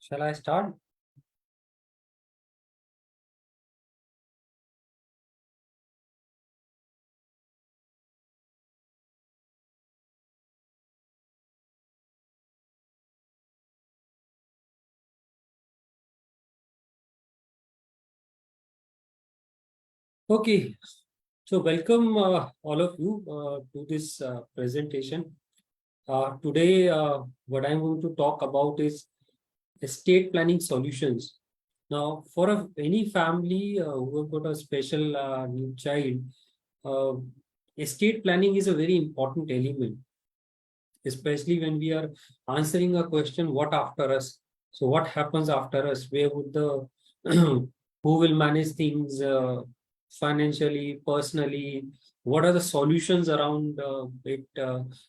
Shall I start? Okay, so welcome all of you to this presentation. Today, what I'm going to talk about is estate planning solutions. Now, for any family who have got a special need child, uh, estate planning is a very important element, especially when we are answering a question, what after us? So what happens after us? Where would the who will manage things financially, personally? What are the solutions around it,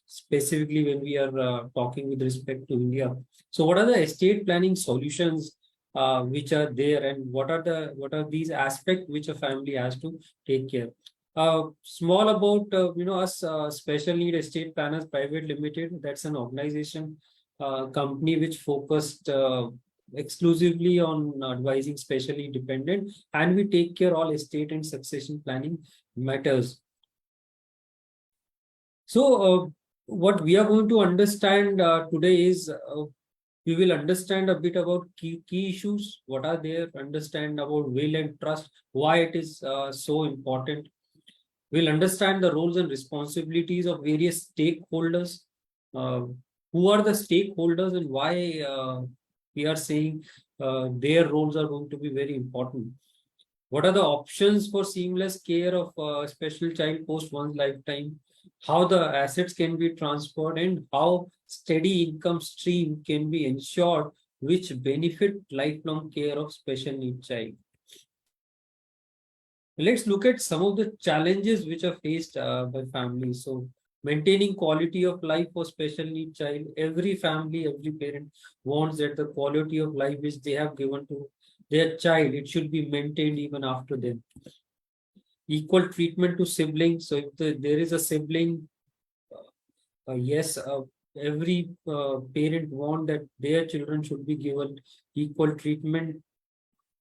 specifically when we are talking with respect to India? So what are the estate planning solutions which are there, and what are these aspects which a family has to take care? Small about us, Special Need Estate Planners Private Limited. That's an organization, company which focused exclusively on advising specially dependent, and we take care all estate and succession planning matters. So, what we are going to understand today is we will understand a bit about key issues. What are there? Understand about will and trust. Why it is so important. We'll understand the roles and responsibilities of various stakeholders. Uh, who are the stakeholders and why we are saying their roles are going to be very important? What are the options for seamless care of a special child post one's lifetime? How the assets can be transferred and how steady income stream can be ensured, which benefit lifelong care of special need child. Let's look at some of the challenges which are faced by families. So, maintaining quality of life for special need child. Every family, every parent wants that the quality of life which they have given to their child, it should be maintained even after them. Equal treatment to siblings. So, if there is a sibling, yes, every parent want that their children should be given equal treatment,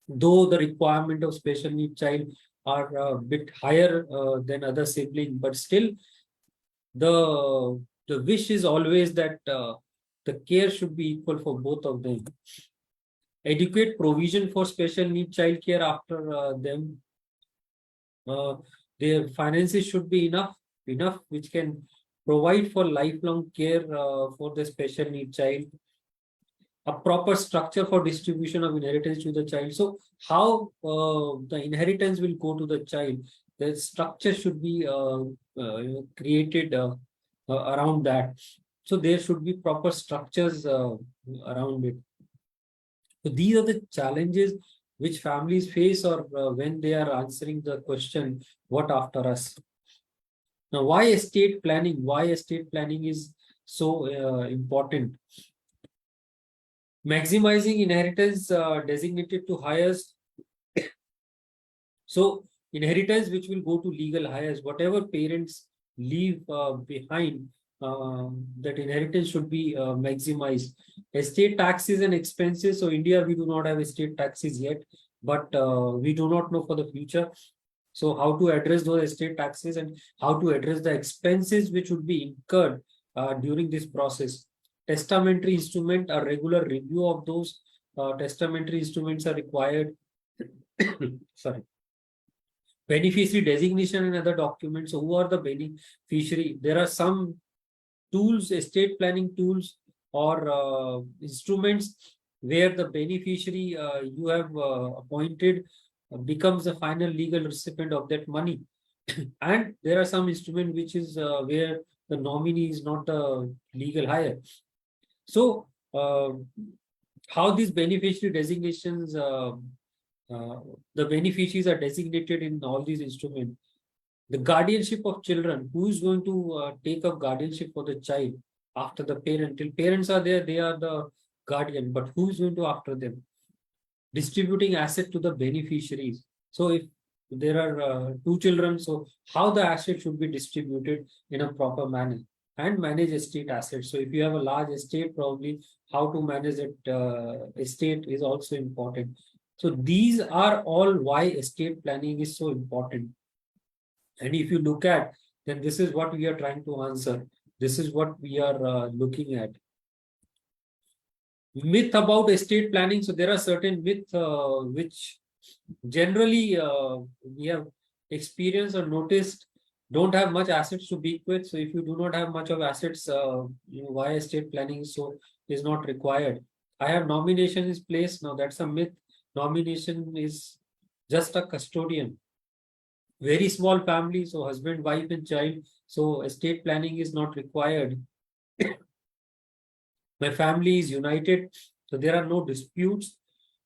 though the requirement of special need child are a bit higher than other sibling, but still the wish is always that the care should be equal for both of them. Adequate provision for special need child care after them. Uh, their finances should be enough which can provide for lifelong care for the special need child. A proper structure for distribution of inheritance to the child. So how the inheritance will go to the child, the structure should be created around that. So there should be proper structures around it. So these are the challenges which families face, or when they are answering the question, what after us? Now, why estate planning? Why estate planning is so important? Maximizing inheritance designated to heirs. So inheritance which will go to legal heirs, whatever parents leave behind, that inheritance should be maximized. Estate taxes and expenses. So India, we do not have estate taxes yet, but we do not know for the future. So how to address those estate taxes and how to address the expenses which would be incurred during this process. Testamentary instrument, a regular review of those testamentary instruments are required. Sorry. Beneficiary designation and other documents. So who are the beneficiary? There are some tools, estate planning tools or instruments where the beneficiary you have appointed becomes the final legal recipient of that money. And there are some instrument which is where the nominee is not a legal hire. So how these beneficiary designations, the beneficiaries are designated in all these instruments. The guardianship of children, who is going to take up guardianship for the child after the parent? Till parents are there, they are the guardian, but who is going to after them? Distributing asset to the beneficiaries. So if there are two children, so how the asset should be distributed in a proper manner. and manage estate assets. So if you have a large estate, probably how to manage that estate is also important. So these are all why estate planning is so important. And if you look at, then this is what we are trying to answer. This is what we are looking at. Myth about estate planning. So there are certain myths which generally we have experienced or noticed don't have much assets to bequeath. So if you do not have much of assets, why estate planning is not required. I have nomination is placed. Now that's a myth. Nomination is just a custodian. Very small family, so husband, wife, and child. So estate planning is not required. My family is united, so there are no disputes.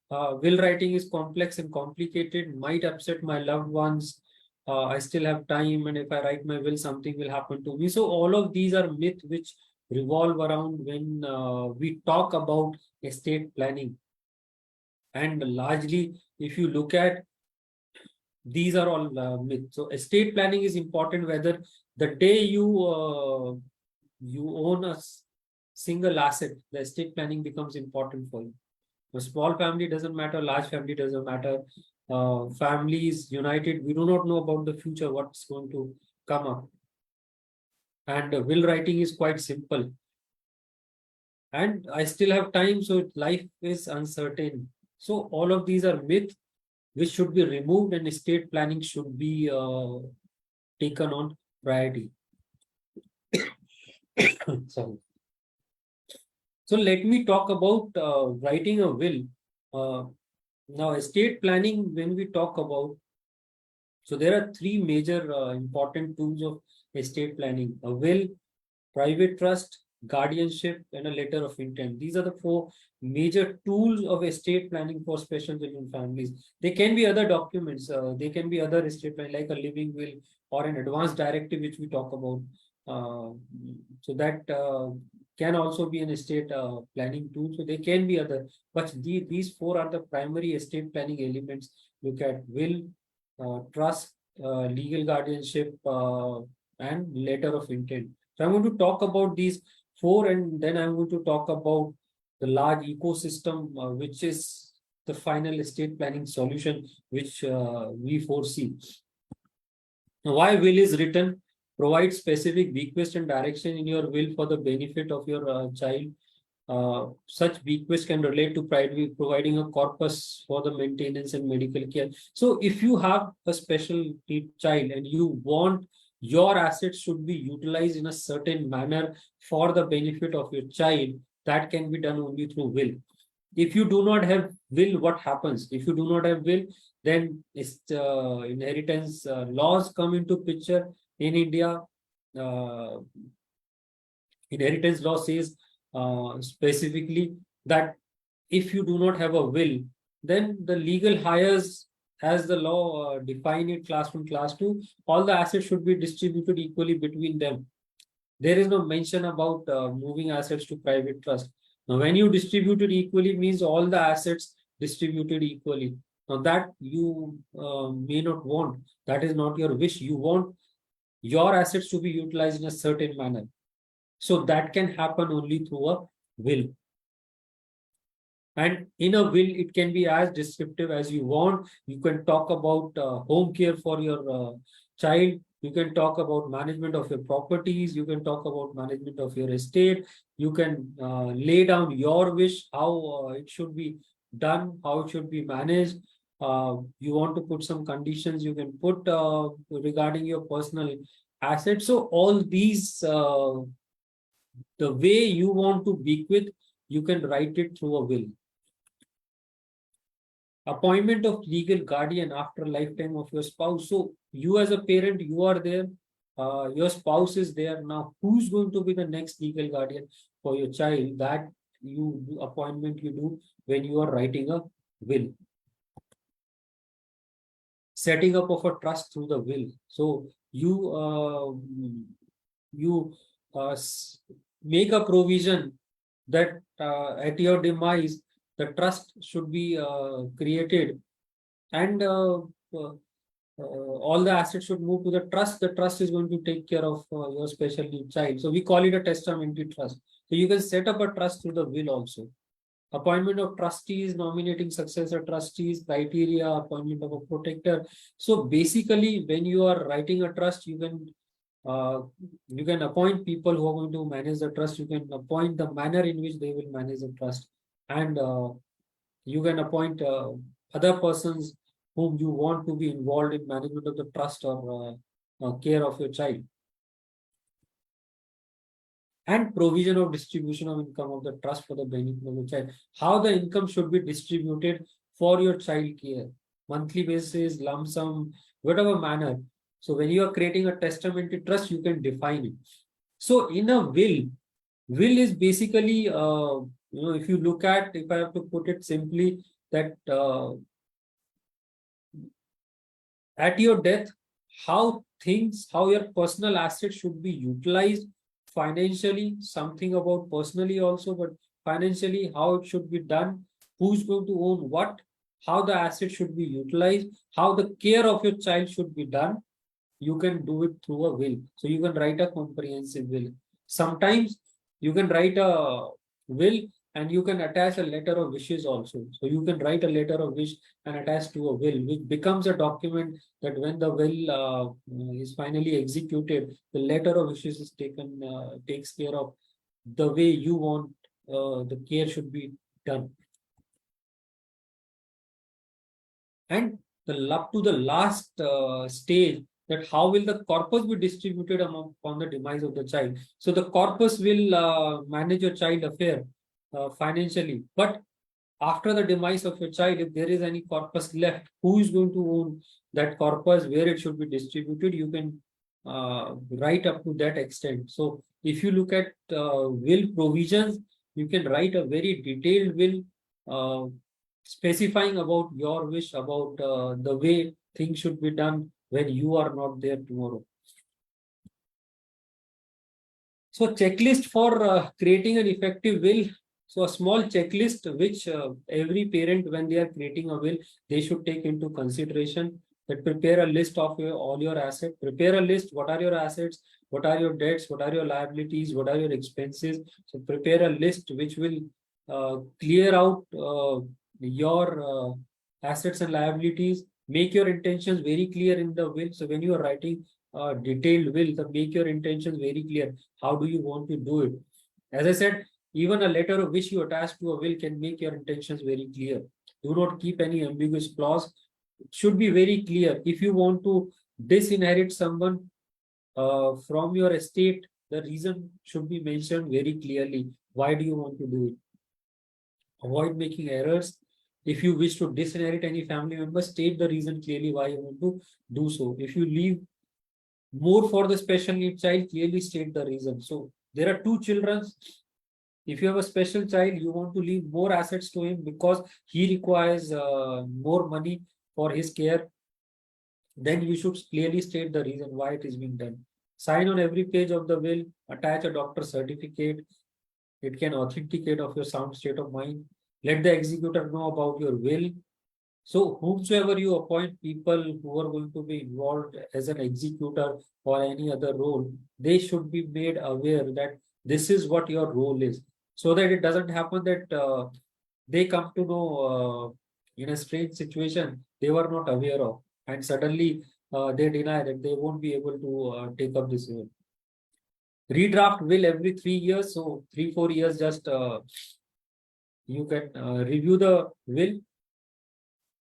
Will writing is complex and complicated, might upset my loved ones. I still have time, and if I write my will, something will happen to me. So all of these are myths which revolve around when we talk about estate planning. And largely, if you look at, these are all myths. So estate planning is important whether the day you own a single asset, the estate planning becomes important for you. A small family doesn't matter, large family doesn't matter. Families united, we do not know about the future, what's going to come up. And will writing is quite simple. And I still have time, so life is uncertain. So all of these are myths which should be removed, and estate planning should be taken on priority. Sorry. So let me talk about writing a will. Now, estate planning, when we talk about, so there are three major important tools of estate planning: a will, private trust, guardianship, and a letter of intent. These are the four major tools of estate planning for special children families. There can be other documents, they can be other estate plan like a living will or an advance directive, which we talk about. So that can also be an estate planning tool. So they can be other, but these four are the primary estate planning elements. Look at will, trust, legal guardianship, and letter of intent. So I'm going to talk about these four, and then I'm going to talk about the large ecosystem, which is the final estate planning solution, which we foresee. Now, why will is written? Provide specific bequest and direction in your will for the benefit of your child. Such bequest can relate to providing a corpus for the maintenance and medical care. So if you have a special need child and you want your assets should be utilized in a certain manner for the benefit of your child, that can be done only through will. If you do not have will, what happens? If you do not have will, then inheritance laws come into picture in India. Uh, Inheritance law says specifically that if you do not have a will, then the legal heirs, as the law define it, class 1, class 2, all the assets should be distributed equally between them. There is no mention about moving assets to private trust. Now, when you distribute it equally means all the assets distributed equally. Now, that you may not want. That is not your wish. You want your assets to be utilized in a certain manner. So that can happen only through a will. And in a will, it can be as descriptive as you want. You can talk about home care for your child. You can talk about management of your properties. You can talk about management of your estate. You can lay down your wish, how it should be done, how it should be managed. You want to put some conditions, you can put regarding your personal assets. So all these, the way you want to bequeath, you can write it through a will. Appointment of legal guardian after lifetime of your spouse. So you as a parent, you are there, your spouse is there. Now, who's going to be the next legal guardian for your child? That appointment you do when you are writing a will. Setting up of a trust through the will. So you make a provision that at your demise, the trust should be created, and all the assets should move to the trust. The trust is going to take care of your special need child. So we call it a testamentary trust. So you can set up a trust through the will also. Appointment of trustees, nominating successor trustees, criteria, appointment of a protector. So basically, when you are writing a trust, uh, you can appoint people who are going to manage the trust. You can appoint the manner in which they will manage the trust, and you can appoint other persons whom you want to be involved in management of the trust or care of your child, and provision of distribution of income of the trust for the benefit of the child. How the income should be distributed for your child care, monthly basis, lump sum, whatever manner. So when you are creating a testamentary trust, you can define it. So in a will is basically, if you look at, if I have to put it simply, that at your death, how your personal assets should be utilized financially, something about personally also, but financially, how it should be done, who's going to own what, how the asset should be utilized, how the care of your child should be done. You can do it through a will. So you can write a comprehensive will. Sometimes you can write a will and you can attach a letter of wishes also. So you can write a letter of wish and attach to a will, which becomes a document that when the will is finally executed, the letter of wishes is takes care of the way you want the care should be done. And up to the last stage, that how will the corpus be distributed upon the demise of the child. So the corpus will manage your child affair financially, but after the demise of your child, if there is any corpus left, who is going to own that corpus, where it should be distributed, you can write up to that extent. So if you look at will provisions, you can write a very detailed will uh, specifying about your wish, about the way things should be done when you are not there tomorrow. So checklist for creating an effective will. So a small checklist which every parent, when they are creating a will, they should take into consideration. That prepare a list of all your assets. Prepare a list. What are your assets? What are your debts? What are your liabilities? What are your expenses? So prepare a list which will clear out your assets and liabilities. Make your intentions very clear in the will. So when you are writing a detailed will, make your intentions very clear. How do you want to do it? As I said, even a letter of which you attach to a will can make your intentions very clear. Do not keep any ambiguous clause. It should be very clear. If you want to disinherit someone from your estate, the reason should be mentioned very clearly. Why do you want to do it? Avoid making errors. If you wish to disinherit any family member, state the reason clearly why you want to do so. If you leave more for the special need child, clearly state the reason. So there are two children. If you have a special child, you want to leave more assets to him because he requires more money for his care, then you should clearly state the reason why it is being done. Sign on every page of the will, attach a doctor's certificate. It can authenticate of your sound state of mind. Let the executor know about your will. So whomsoever you appoint, people who are going to be involved as an executor or any other role, they should be made aware that this is what your role is, so that it doesn't happen that they come to know in a strange situation they were not aware of, and suddenly they deny that they won't be able to take up this role. Redraft will every 3 years, so 3-4 years just you can review the will.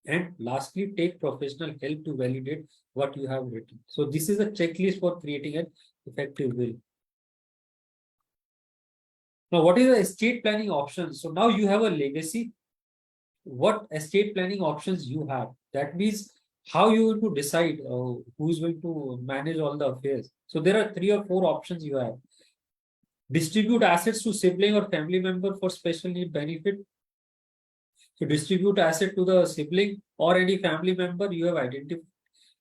And lastly, take professional help to validate what you have written. So this is a checklist for creating an effective will. Now, what is the estate planning options? So now you have a legacy. What estate planning options you have? That means how you will to decide who is going to manage all the affairs. So there are 3 or 4 options you have. Distribute assets to sibling or family member for special need benefit. So distribute asset to the sibling or any family member you have identified,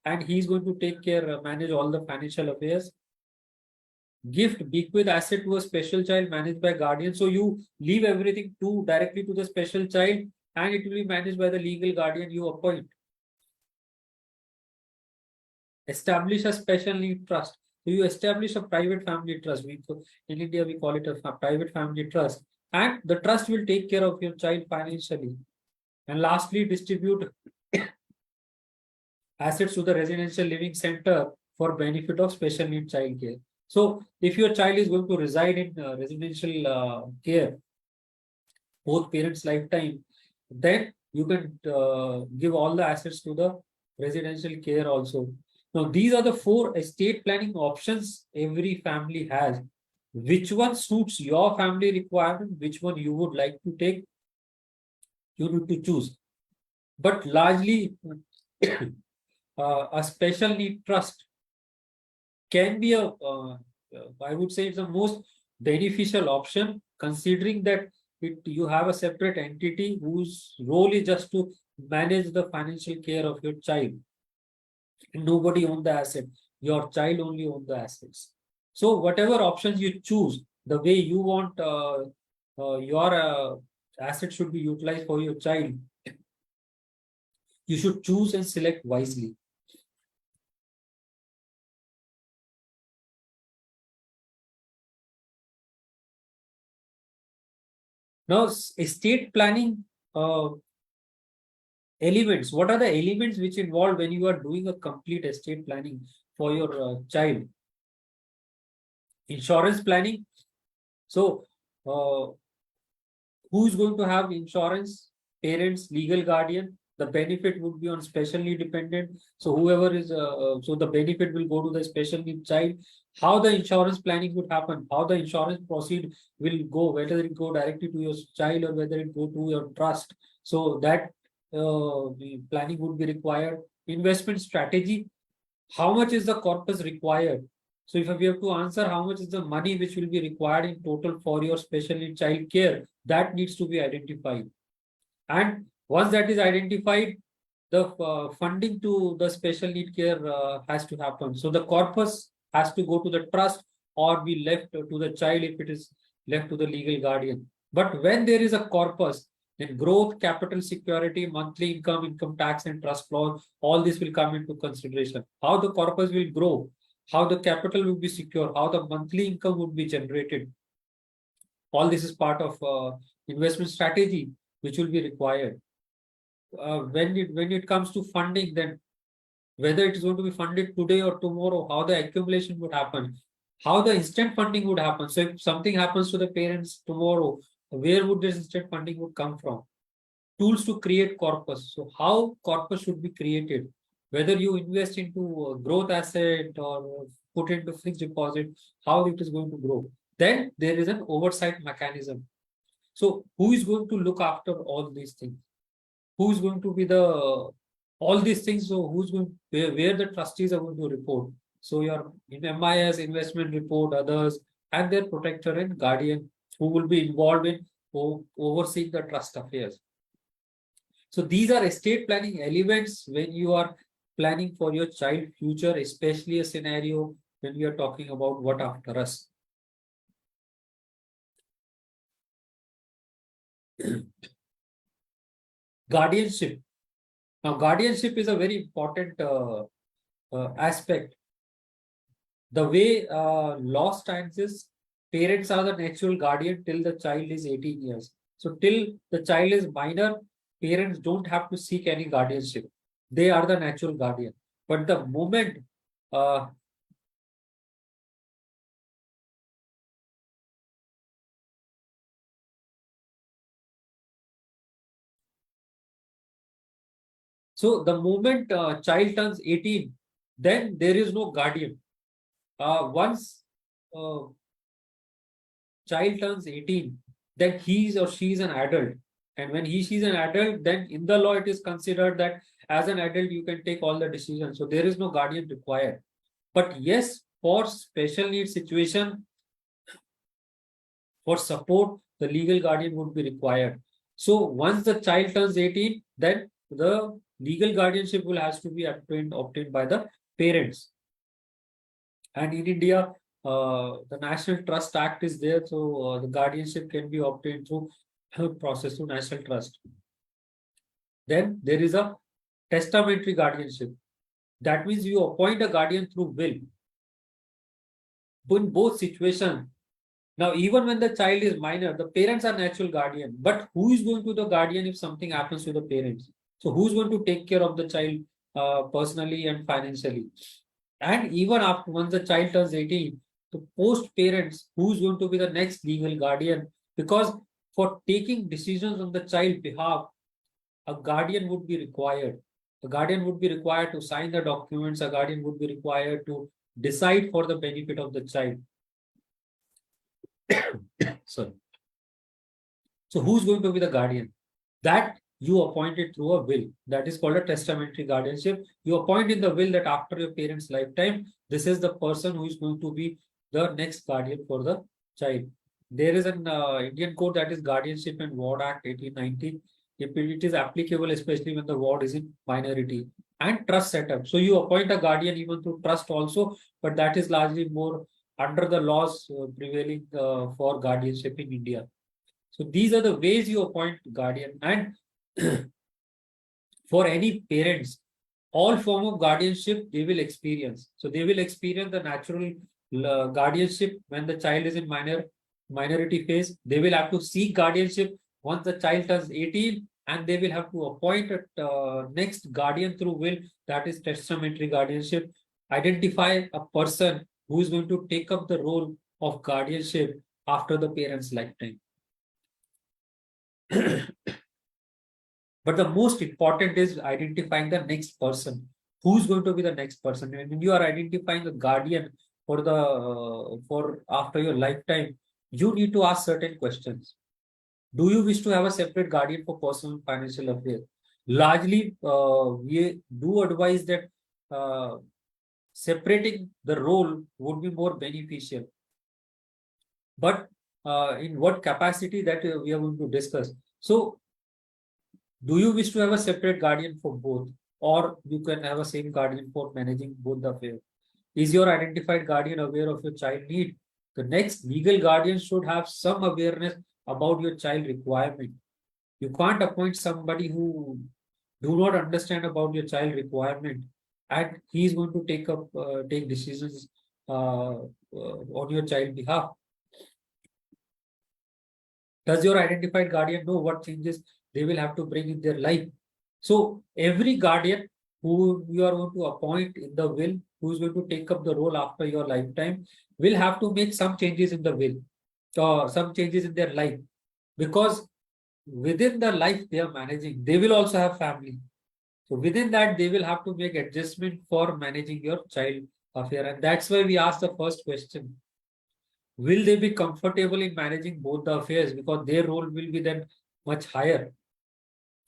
and he's going to take care, manage all the financial affairs. Gift, bequeath asset to a special child managed by guardian. So you leave everything to directly to the special child, and it will be managed by the legal guardian you appoint. establish a special need trust. So you establish a private family trust. In India, we call it a private family trust. And the trust will take care of your child financially. And lastly, distribute assets to the residential living center for benefit of special need child care. So if your child is going to reside in residential care, both parents' lifetime, then you can give all the assets to the residential care also. Now, these are the four estate planning options every family has. Which one suits your family requirement? Which one you would like to take? You need to choose. But largely, a special need trust can be I would say it's the most beneficial option, considering that you have a separate entity whose role is just to manage the financial care of your child. Nobody owns the asset. Your child only owns the assets. So whatever options you choose, the way you want your asset should be utilized for your child, you should choose and select wisely. Now, estate planning elements. What are the elements which involve when you are doing a complete estate planning for your child? Insurance planning. So, who is going to have insurance? Parents, legal guardian. The benefit would be on special need dependent. So whoever is, so the benefit will go to the special need child. How the insurance planning would happen, how the insurance proceed will go, whether it go directly to your child or whether it go to your trust. So that the planning would be required. Investment strategy. How much is the corpus required? So if we have to answer how much is the money which will be required in total for your special need child care, that needs to be identified. And once that is identified, the funding to the special need care has to happen. So the corpus has to go to the trust or be left to the child if it is left to the legal guardian. But when there is a corpus, then growth, capital security, monthly income, income tax, and trust law, all this will come into consideration. How the corpus will grow, how the capital will be secure, how the monthly income would be generated. All this is part of investment strategy which will be required. When it comes to funding, then whether it is going to be funded today or tomorrow, how the accumulation would happen, how the instant funding would happen. So if something happens to the parents tomorrow, where would this instant funding would come from? Tools to create corpus. So how corpus should be created? Whether you invest into a growth asset or put into fixed deposit, how it is going to grow. Then there is an oversight mechanism. So who is going to look after all these things? Who's going to be the all these things? So who's going where the trustees are going to report? So your in MIS investment report, others, and their protector and guardian who will be involved in overseeing the trust affairs. So these are estate planning elements when you are planning for your child future, especially a scenario when we are talking about what after us. Guardianship. Now, guardianship is a very important aspect. The way law stands is parents are the natural guardian till the child is 18 years. So till the child is minor, parents don't have to seek any guardianship. They are the natural guardian. But the moment child turns 18, then there is no guardian. Once child turns 18, then he or she is an adult. And when she is an adult, then in the law, it is considered that as an adult, you can take all the decisions. So there is no guardian required. But yes, for special needs situation, for support, the legal guardian would be required. So once the child turns 18, then the legal guardianship will has to be obtained by the parents. And in India, the National Trust Act is there, so the guardianship can be obtained through process through national trust. Then there is a testamentary guardianship. That means you appoint a guardian through will. In both situations, now even when the child is minor, the parents are natural guardian. But who is going to the guardian if something happens to the parents? So who's going to take care of the child personally and financially? And even after once the child turns 18, the post parents, who's going to be the next legal guardian? Because for taking decisions on the child behalf, a guardian would be required. A guardian would be required to sign the documents. A guardian would be required to decide for the benefit of the child. Sorry. So who's going to be the guardian? That you appointed through a will. That is called a testamentary guardianship. You appoint in the will that after your parents' lifetime, this is the person who is going to be the next guardian for the child. There is an Indian code, that is Guardianship and Ward Act 1890. It is applicable especially when the ward is in minority. And trust setup. So you appoint a guardian even through trust also, but that is largely more under the laws prevailing for guardianship in India. So these are the ways you appoint guardian. And for any parents, all form of guardianship they will experience. So they will experience the natural guardianship when the child is in minority phase. They will have to seek guardianship once the child turns 18, and they will have to appoint a next guardian through will, that is testamentary guardianship. Identify a person who is going to take up the role of guardianship after the parent's lifetime. But the most important is identifying the next person. Who's going to be the next person? And when you are identifying a guardian for the for after your lifetime, you need to ask certain questions. Do you wish to have a separate guardian for personal and financial affairs? Largely, we do advise that separating the role would be more beneficial. But in what capacity, that we are going to discuss. So do you wish to have a separate guardian for both, or you can have a same guardian for managing both the affairs? Is your identified guardian aware of your child need? The next legal guardian should have some awareness about your child requirement. You can't appoint somebody who do not understand about your child requirement, and he is going to take decisions on your child behalf. Does your identified guardian know what changes they will have to bring in their life? So every guardian who you are going to appoint in the will, who is going to take up the role after your lifetime, will have to make some changes in the will, or some changes in their life, because within the life they are managing, they will also have family. So within that, they will have to make adjustment for managing your child affair. And that's why we ask the first question. Will they be comfortable in managing both the affairs? Because their role will be then much higher.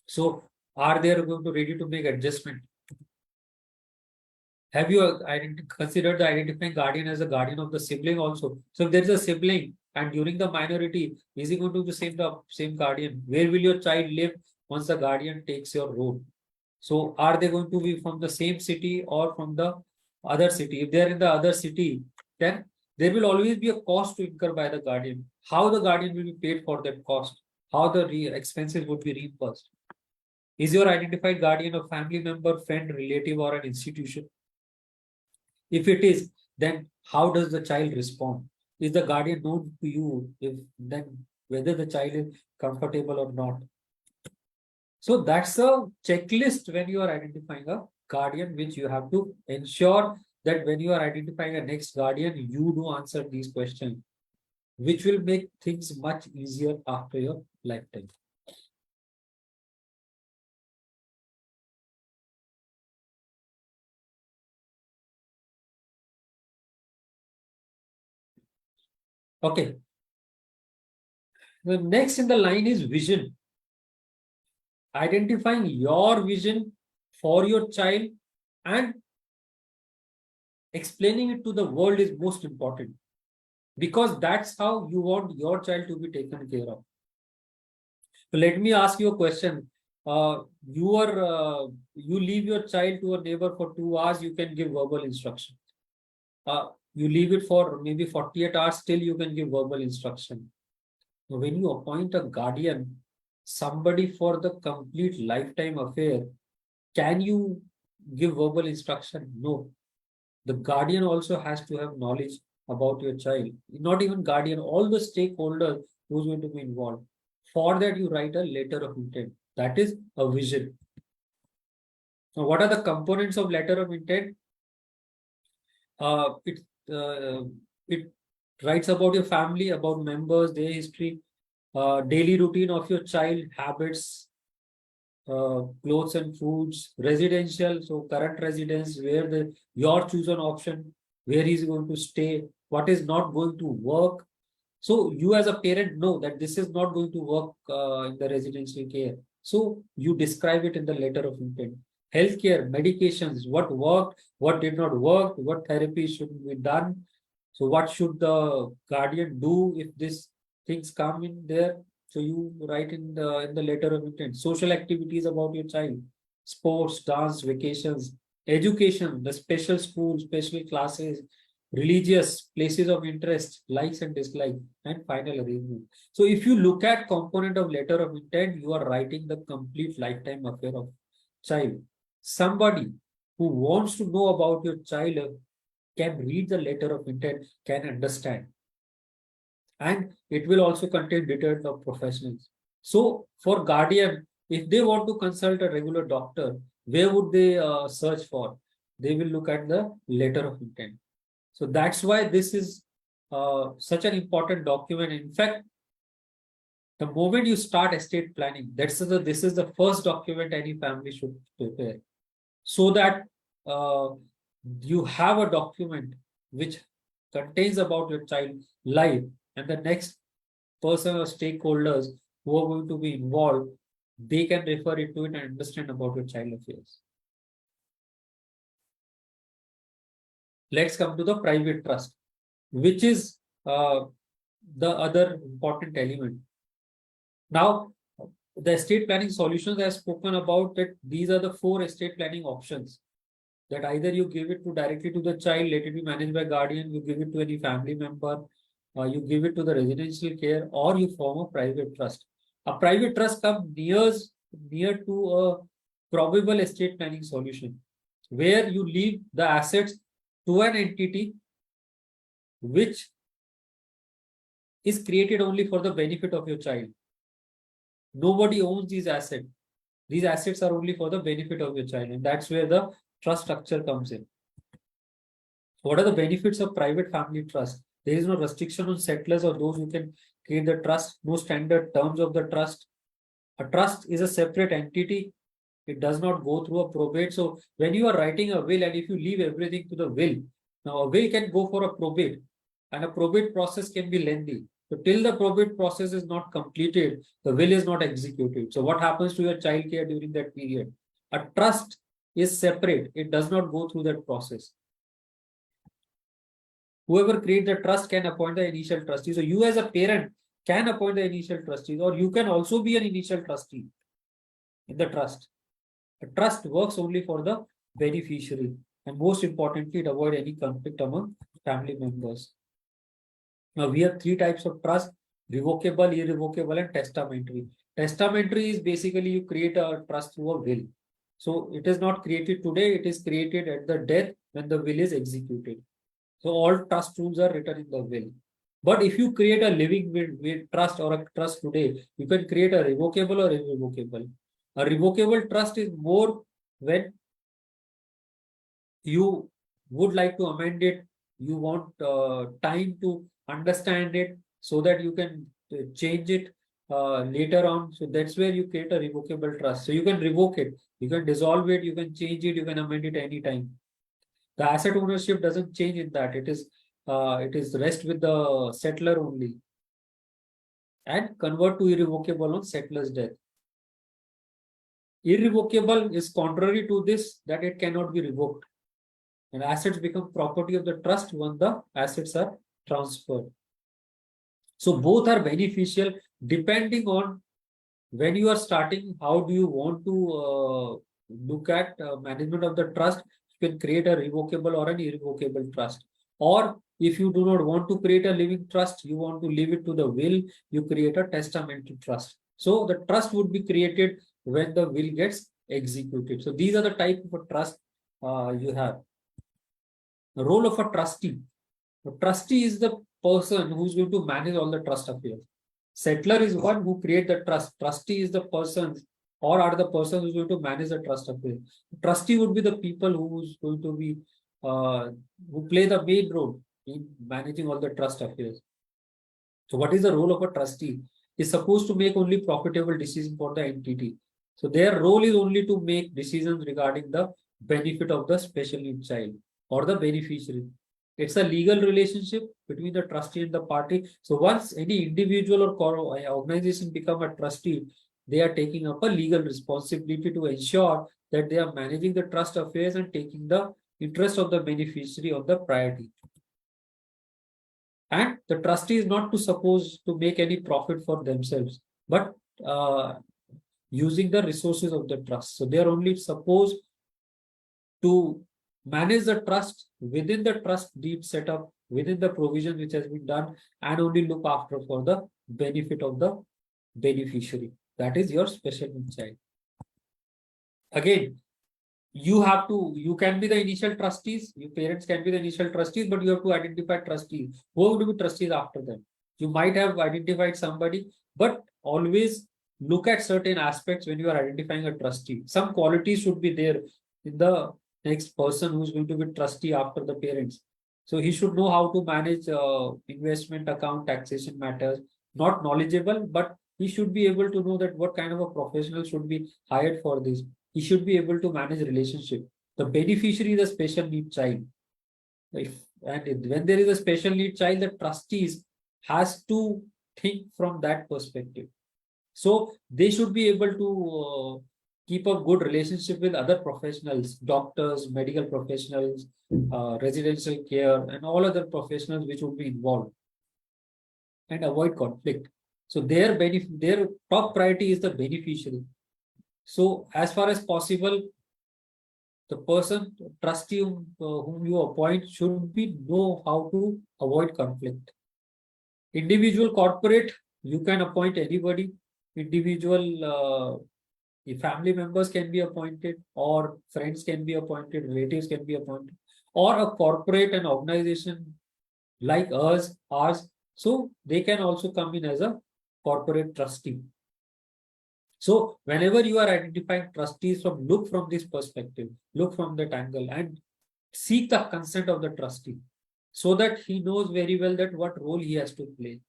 So are they going to ready to make adjustment? Have you considered the identifying guardian as a guardian of the sibling also? So if there is a sibling and during the minority, is he going to be the same guardian? Where will your child live once the guardian takes your role? So are they going to be from the same city or from the other city? If they are in the other city, then there will always be a cost to incur by the guardian. How the guardian will be paid for that cost? How the expenses would be reimbursed? Is your identified guardian a family member, friend, relative, or an institution? If it is, then how does the child respond? Is the guardian known to you? If then whether the child is comfortable or not? So that's a checklist when you are identifying a guardian, which you have to ensure that when you are identifying a next guardian, you do answer these questions, which will make things much easier after your lifetime. Okay. The next in the line is vision. Identifying your vision for your child and explaining it to the world is most important, because that's how you want your child to be taken care of. So let me ask you a question. You leave your child to a neighbor for 2 hours, you can give verbal instruction. You leave it for maybe 48 hours, still you can give verbal instruction. When you appoint a guardian, somebody for the complete lifetime affair, can you give verbal instruction? No. The guardian also has to have knowledge about your child. Not even guardian, all the stakeholders who's going to be involved. For that, you write a letter of intent. That is a vision. Now, what are the components of letter of intent? Uh, it uh, it writes about your family, about members, their history, daily routine of your child, habits, clothes and foods, residential, so current residence, where the your chosen option, where he's going to stay, what is not going to work. So you as a parent know that this is not going to work in the residential care. So you describe it in the letter of intent. Healthcare, medications, what worked, what did not work, what therapy should be done. So what should the guardian do if these things come in there? So you write in the letter of intent. Social activities about your child, sports, dance, vacations, education, the special schools, special classes, religious places of interest, likes and dislikes, and final arrangement. So if you look at component of letter of intent, you are writing the complete lifetime affair of child. Somebody who wants to know about your child can read the letter of intent, can understand. And it will also contain details of professionals. So for guardian, if they want to consult a regular doctor, where would they search for? They will look at the letter of intent. So that's why this is such an important document. In fact, the moment you start estate planning, this is the first document any family should prepare, so that uh, you have a document which contains about your child life, and the next person or stakeholders who are going to be involved, they can refer it to it and understand about your child affairs. Let's come to the private trust, which is the other important element. Now, the estate planning solutions I have spoken about, that these are the 4 estate planning options, that either you give it to directly to the child, let it be managed by guardian, you give it to any family member, you give it to the residential care, or you form a private trust. A private trust comes near to a probable estate planning solution, where you leave the assets to an entity which is created only for the benefit of your child. Nobody owns these assets. These assets are only for the benefit of your child, and that's where the trust structure comes in. What are the benefits of private family trust? There is no restriction on settlers or those who can create the trust, no standard terms of the trust. A trust is a separate entity. It does not go through a probate. So when you are writing a will, and if you leave everything to the will, now a will can go for a probate, and a probate process can be lengthy. So till the probate process is not completed, the will is not executed. So what happens to your child care during that period? A trust is separate. It does not go through that process. Whoever creates the trust can appoint the initial trustee. So you as a parent can appoint the initial trustees, or you can also be an initial trustee in the trust. A trust works only for the beneficiary, and most importantly, it avoids any conflict among family members. Now we have 3 types of trust: revocable, irrevocable, and testamentary. Testamentary is basically you create a trust through a will. So it is not created today, it is created at the death when the will is executed. So all trust rules are written in the will. But if you create a living will trust or a trust today, you can create a revocable or irrevocable. A revocable trust is more when you would like to amend it, you want time to understand it so that you can change it later on. So that's where you create a revocable trust. So you can revoke it, you can dissolve it, you can change it, you can amend it anytime. The asset ownership doesn't change in that. It is rest with the settler only, and convert to irrevocable on settler's death. Irrevocable is contrary to this, that it cannot be revoked, and assets become property of the trust when the assets are transferred. So both are beneficial depending on when you are starting, how do you want to look at management of the trust. You can create a revocable or an irrevocable trust. Or if you do not want to create a living trust, you want to leave it to the will, you create a testamentary trust. So the trust would be created when the will gets executed. So these are the type of a trust you have the role of a trustee. The trustee is the person who's going to manage all the trust affairs. Settler is one who create the trust. Trustee is the person or are the person who's going to manage the trust affairs. Trustee would be the people who's going to be uh, who play the main role in managing all the trust affairs. So what is the role of a trustee? Is supposed to make only profitable decisions for the entity. So their role is only to make decisions regarding the benefit of the special needs child or the beneficiary. It's a legal relationship between the trustee and the party. So once any individual or organization become a trustee, they are taking up a legal responsibility to ensure that they are managing the trust affairs and taking the interest of the beneficiary of the priority. And the trustee is not to suppose to make any profit for themselves, but using the resources of the trust. So they are only supposed to manage the trust within the trust deed setup, within the provision which has been done, and only look after for the benefit of the beneficiary. That is your special needs child. Again, you can be the initial trustees, your parents can be the initial trustees, but you have to identify trustees. Who would be trustees after them? You might have identified somebody, but always look at certain aspects when you are identifying a trustee. Some qualities should be there in the next person who's going to be trustee after the parents. So he should know how to manage investment account, taxation matters, not knowledgeable, but he should be able to know that what kind of a professional should be hired for this. He should be able to manage relationship. The beneficiary is a special need child. When there is a special need child, the trustees has to think from that perspective. So they should be able to keep a good relationship with other professionals, doctors, medical professionals, residential care, and all other professionals which would be involved, and avoid conflict. So their top priority is the beneficiary. So as far as possible, the person trustee whom you appoint should be know how to avoid conflict. Individual corporate, you can appoint anybody. Individual family members can be appointed, or friends can be appointed, relatives can be appointed, or a corporate and organization like ours. So they can also come in as a corporate trustee. So whenever you are identifying trustees, look from this perspective, look from that angle, and seek the consent of the trustee so that he knows very well that what role he has to play.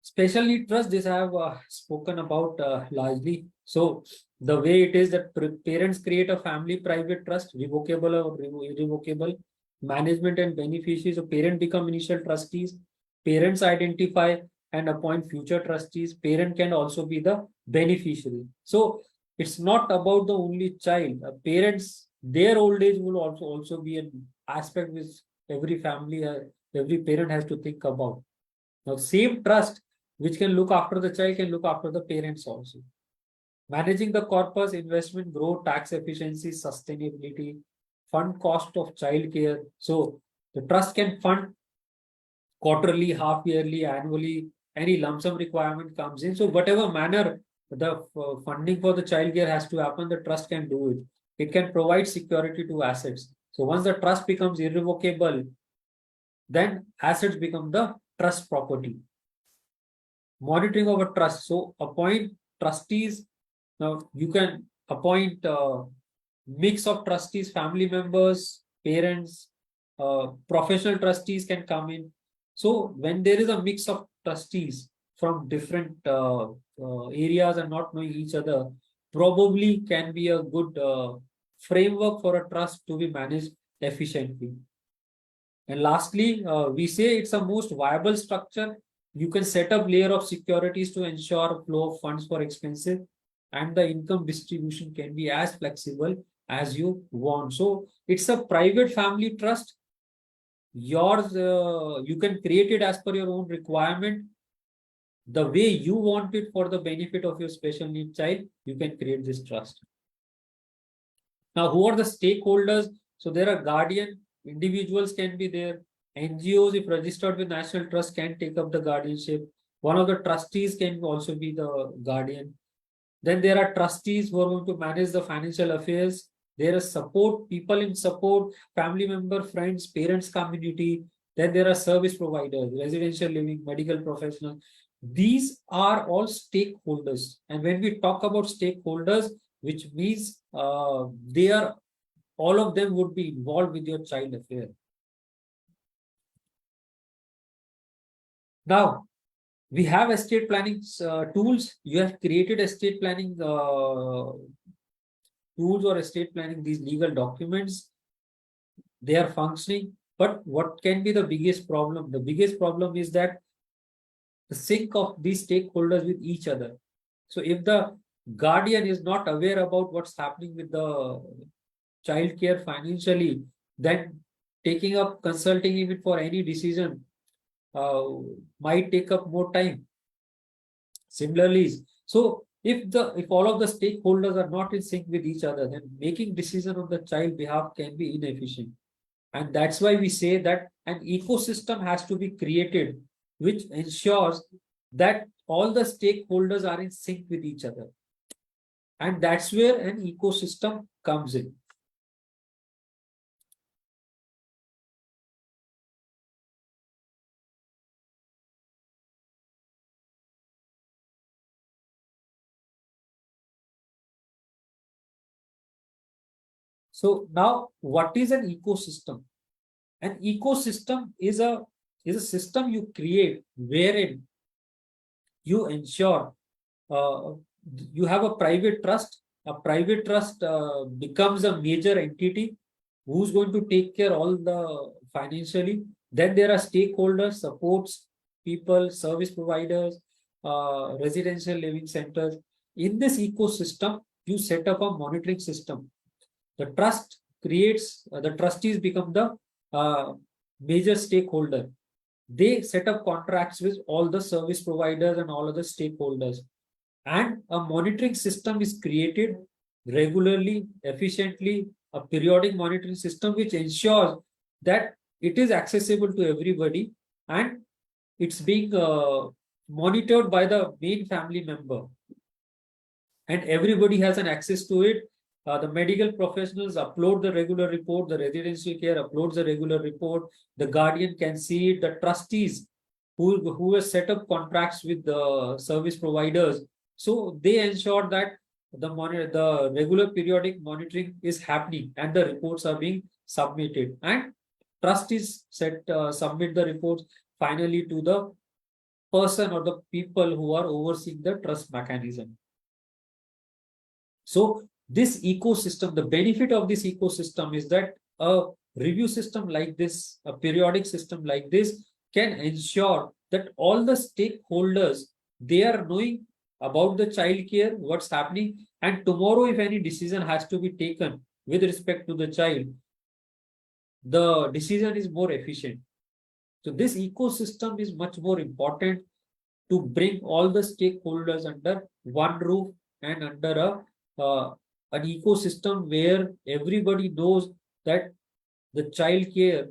Special need trust, this I have spoken about largely. So the way it is that parents create a family private trust, revocable or irrevocable, management and beneficiaries. So parent become initial trustees. Parents identify and appoint future trustees. Parent can also be the beneficiary. So it's not about the only child. Parents, their old age will also be an aspect which every family, every parent has to think about. Now, same trust which can look after the child can look after the parents also. Managing the corpus, investment, growth, tax efficiency, sustainability, fund cost of child care. So the trust can fund quarterly, half yearly, annually, any lump sum requirement comes in. So whatever manner the funding for the child care has to happen, the trust can do it. It can provide security to assets. So once the trust becomes irrevocable, then assets become the trust property. Monitoring of a trust. So appoint trustees. Now you can appoint a mix of trustees, family members, parents, professional trustees can come in. So when there is a mix of trustees from different areas and not knowing each other, probably can be a good framework for a trust to be managed efficiently. And lastly, we say it's a most viable structure. You can set up layer of securities to ensure flow of funds for expenses, and the income distribution can be as flexible as you want. So it's a private family trust. Yours, you can create it as per your own requirement. The way you want it for the benefit of your special needs child, you can create this trust. Now, who are the stakeholders? So there are guardian, individuals can be there. NGOs, if registered with National Trust, can take up the guardianship. One of the trustees can also be the guardian. Then there are trustees who are going to manage the financial affairs. There is support, people in support, family member, friends, parents, community. Then there are service providers, residential living, medical professionals. These are all stakeholders. And when we talk about stakeholders, which means they are all of them would be involved with your child affair. Now, we have estate planning tools. You have created estate planning tools or estate planning, these legal documents. They are functioning. But what can be the biggest problem? The biggest problem is that the sync of these stakeholders with each other. So if the guardian is not aware about what's happening with the child care financially, then taking up consulting even for any decision uh, might take up more time. Similarly, so if all of the stakeholders are not in sync with each other, then making decision on the child behalf can be inefficient. And that's why we say that an ecosystem has to be created which ensures that all the stakeholders are in sync with each other. And that's where an ecosystem comes in. So now, what is an ecosystem? An ecosystem is a system you create wherein you ensure uh, you have a private trust. A private trust becomes a major entity who's going to take care all the financially. Then there are stakeholders, supports, people, service providers, residential living centers. In this ecosystem, you set up a monitoring system. The trust creates, the trustees become the major stakeholder. They set up contracts with all the service providers and all other stakeholders. And a monitoring system is created regularly, efficiently, a periodic monitoring system which ensures that it is accessible to everybody and it's being monitored by the main family member and everybody has an access to it. The medical professionals upload the regular report, the residential care uploads the regular report, the guardian can see it, the trustees who have set up contracts with the service providers. So they ensure that the regular periodic monitoring is happening and the reports are being submitted. And trustees submit the reports finally to the person or the people who are overseeing the trust mechanism. So this ecosystem, the benefit of this ecosystem is that a review system like this, a periodic system like this can ensure that all the stakeholders, they are knowing about the child care, what's happening, and tomorrow if any decision has to be taken with respect to the child, the decision is more efficient. So this ecosystem is much more important to bring all the stakeholders under one roof and under an ecosystem where everybody knows that the child care,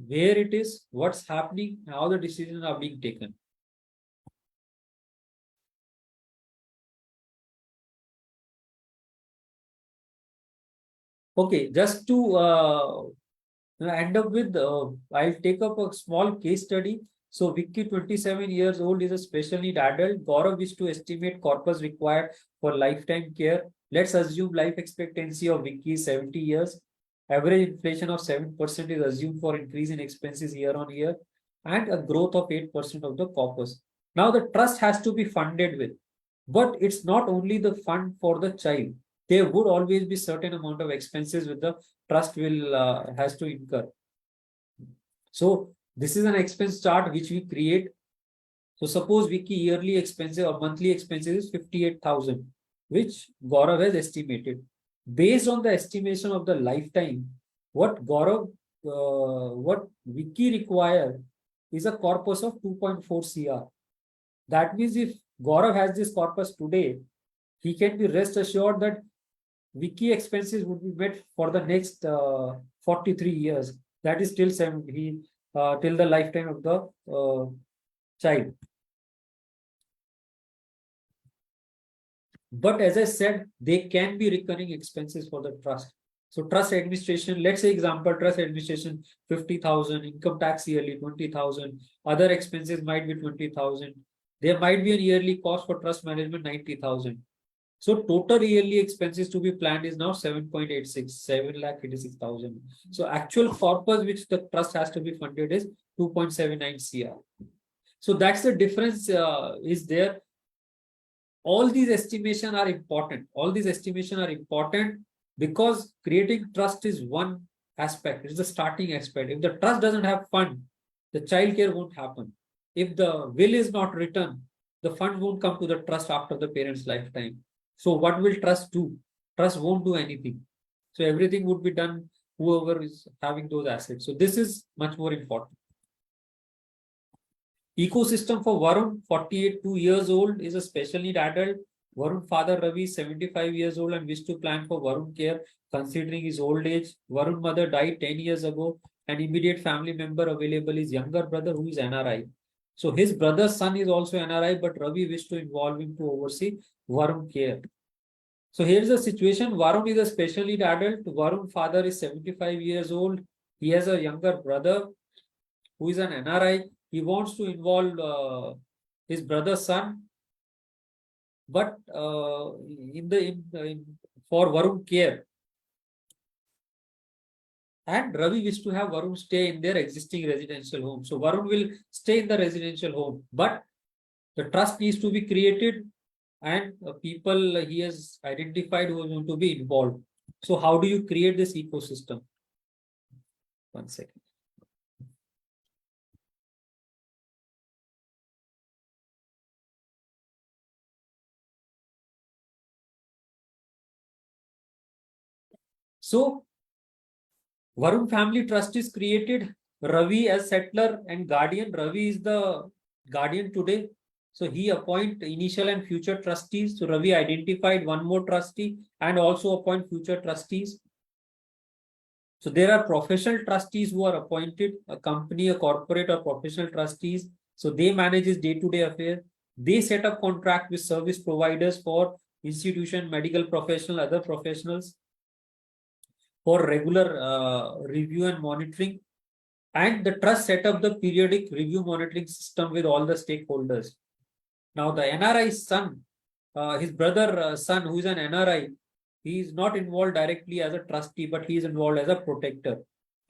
where it is, what's happening, how the decisions are being taken. Okay, just to end up with, I'll take up a small case study. So Vicky, 27 years old, is a special need adult. Gaurav wished to estimate corpus required for lifetime care. Let's assume life expectancy of Vicky is 70 years. Average inflation of 7% is assumed for increase in expenses year on year and a growth of 8% of the corpus. Now the trust has to be funded with, but it's not only the fund for the child. There would always be certain amount of expenses with the trust will has to incur. So this is an expense chart which we create. So suppose Vicky yearly expenses or monthly expenses is 58,000, which Gaurav has estimated. Based on the estimation of the lifetime, what Vicky require is a corpus of 2.4 CR. That means if Gaurav has this corpus today, he can be rest assured that Vicky expenses would be met for the next 43 years. That is till till the lifetime of the child. But as I said, they can be recurring expenses for the trust. So trust administration, let's say example, trust administration 50,000, income tax yearly 20,000, other expenses might be 20,000. There might be a yearly cost for trust management 90,000. So total yearly expenses to be planned is now 7.86, 7,86,000. So actual corpus which the trust has to be funded is 2.79 CR. So that's the difference is there. All these estimation are important. All these estimation are important because creating trust is one aspect. It's the starting aspect. If the trust doesn't have fund, the child care won't happen. If the will is not written, the fund won't come to the trust after the parent's lifetime. So what will trust do? Trust won't do anything. So everything would be done whoever is having those assets. So this is much more important. Ecosystem for Varun, 48, 2 years old, is a special need adult. Varun father Ravi, 75 years old, and wish to plan for Varun care considering his old age. Varun mother died 10 years ago. An immediate family member available is younger brother who is NRI. So his brother's son is also NRI, but Ravi wished to involve him to oversee Varun care. So here's the situation. Varun is a special need adult. Varun father is 75 years old. He has a younger brother who is an NRI. He wants to involve his brother's son, but for Varun care. And Ravi wishes to have Varun stay in their existing residential home. So Varun will stay in the residential home, but the trust needs to be created, and people he has identified who are going to be involved. So how do you create this ecosystem? One second. So Varun Family Trust is created. Ravi as settler and guardian. Ravi is the guardian today. So he appoint initial and future trustees. So Ravi identified one more trustee and also appoint future trustees. So there are professional trustees who are appointed, a company, a corporate or professional trustees. So they manage his day-to-day affairs. They set up contract with service providers for institution, medical professional, other professionals for regular review and monitoring. And the trust set up the periodic review monitoring system with all the stakeholders. Now the NRI son, his brother son, who is an NRI, he is not involved directly as a trustee, but he is involved as a protector.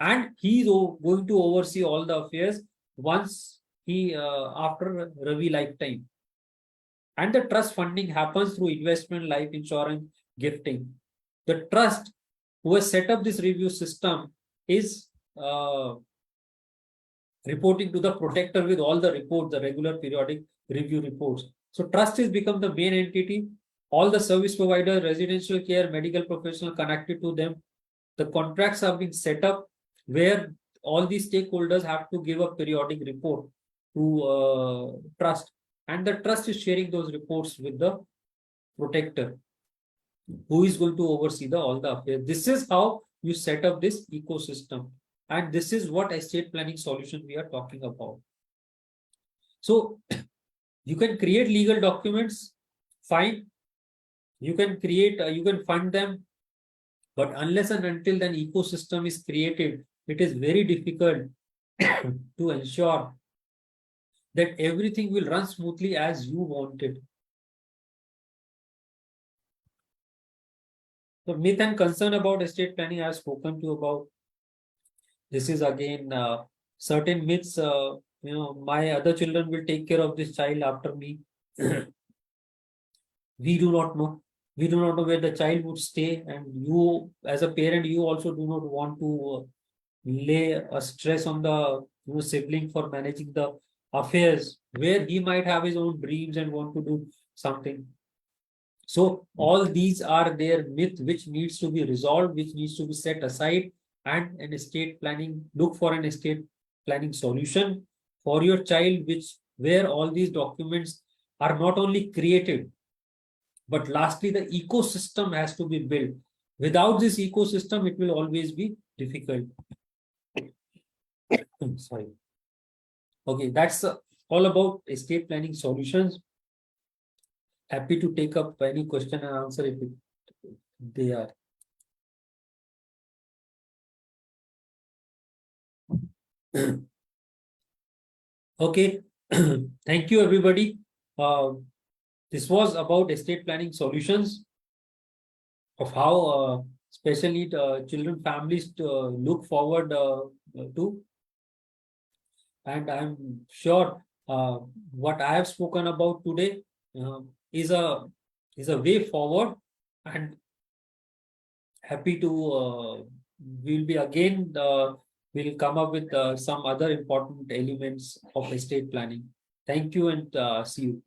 And he is going to oversee all the affairs once he, after Ravi lifetime. And the trust funding happens through investment, life insurance, gifting. The trust who has set up this review system is reporting to the protector with all the reports, the regular periodic review reports. So trust has become the main entity. All the service provider, residential care, medical professional connected to them. The contracts have been set up where all these stakeholders have to give a periodic report to trust. And the trust is sharing those reports with the protector who is going to oversee all the affairs. This is how you set up this ecosystem. And this is what estate planning solution we are talking about. So you can create legal documents, fine. You can create, you can fund them, but unless and until an ecosystem is created, it is very difficult to ensure that everything will run smoothly as you want it. The myth and concern about estate planning I have spoken to you about. This is again certain myths. My other children will take care of this child after me. We do not know. We do not know where the child would stay, and you, as a parent, you also do not want to lay a stress on the sibling for managing the affairs where he might have his own dreams and want to do something. So all these are their myth which needs to be resolved, which needs to be set aside, and an estate planning, look for an estate planning solution for your child, which where all these documents are not only created, but lastly, the ecosystem has to be built. Without this ecosystem, it will always be difficult. Sorry. Okay, that's all about estate planning solutions. happy to take up any question and answer if they are. Okay, thank you everybody. This was about estate planning solutions of how special need children families look forward to, and I'm sure what I have spoken about today uh, is a way forward, and happy to we'll be again we'll come up with some other important elements of estate planning. Thank you and see you.